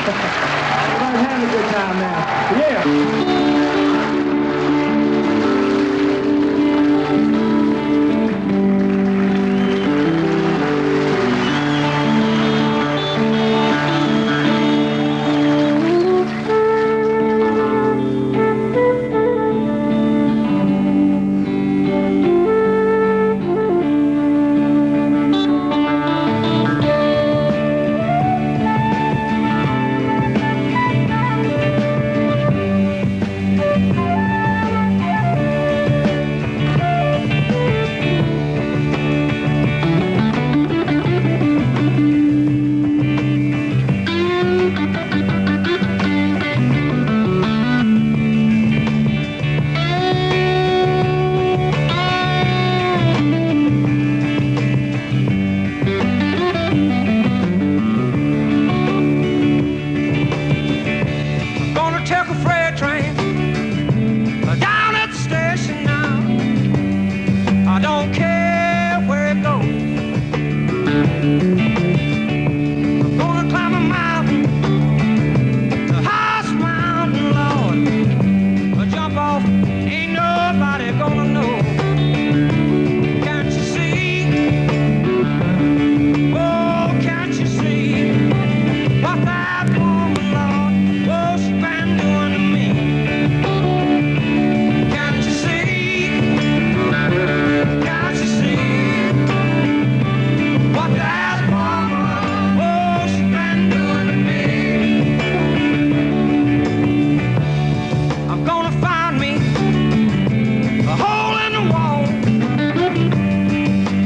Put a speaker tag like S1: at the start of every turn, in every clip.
S1: Everybody's having a good time now. Yeah. Take a freight train down at the station now. I don't care where it goes. I'm gonna climb a mountain, the highest mountain, Lord. I'll jump off, ain't nobody gonna know. Can't you see? Oh, can't you see what that woman, Lord? Oh, she been doing to me. Can't you see? Can't you see what that woman, oh, she been doing to me? I'm gonna find me a hole in the wall.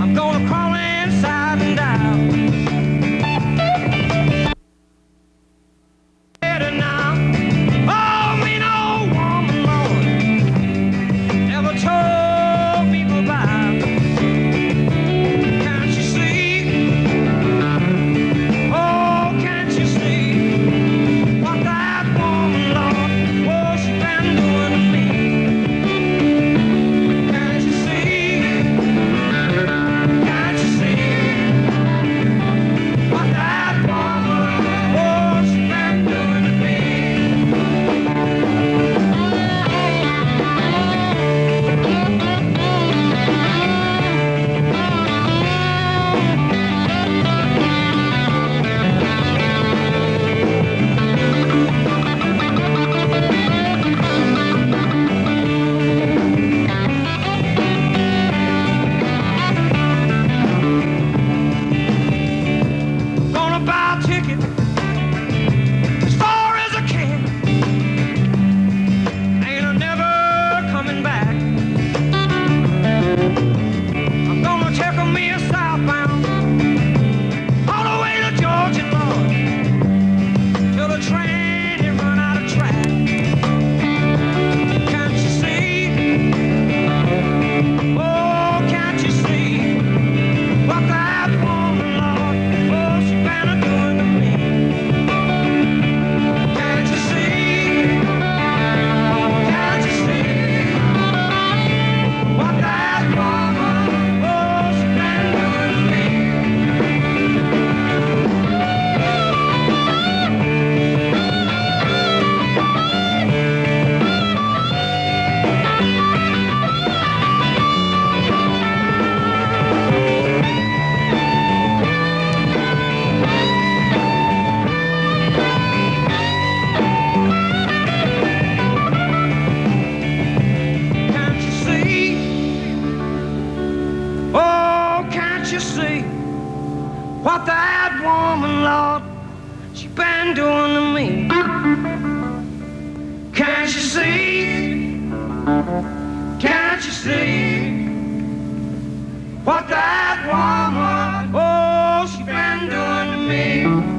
S1: I'm gonna crawl inside and out. Better now. Oh, mean old woman, Lord, never told me goodbye. Can't you see? Oh, can't you see what that woman, Lord, oh, she been doing to me? Can't you see? Can't you see what that woman, oh, she been doing to me? Gonna buy a ticket as far as I can. Ain't I never coming back. I'm gonna take me a southbound all the way to Georgia, Lord, till the train it run out of track. Can't you see? Oh, can't you see what that woman, Lord, oh, she been a doing to me? Can't you see? Can't you see what that woman, oh, she been doing to me? Can't you see? Oh, can't you see what that woman, Lord, she been doing to me? Can't you see? Can't you see what that woman, oh, she been doing to me?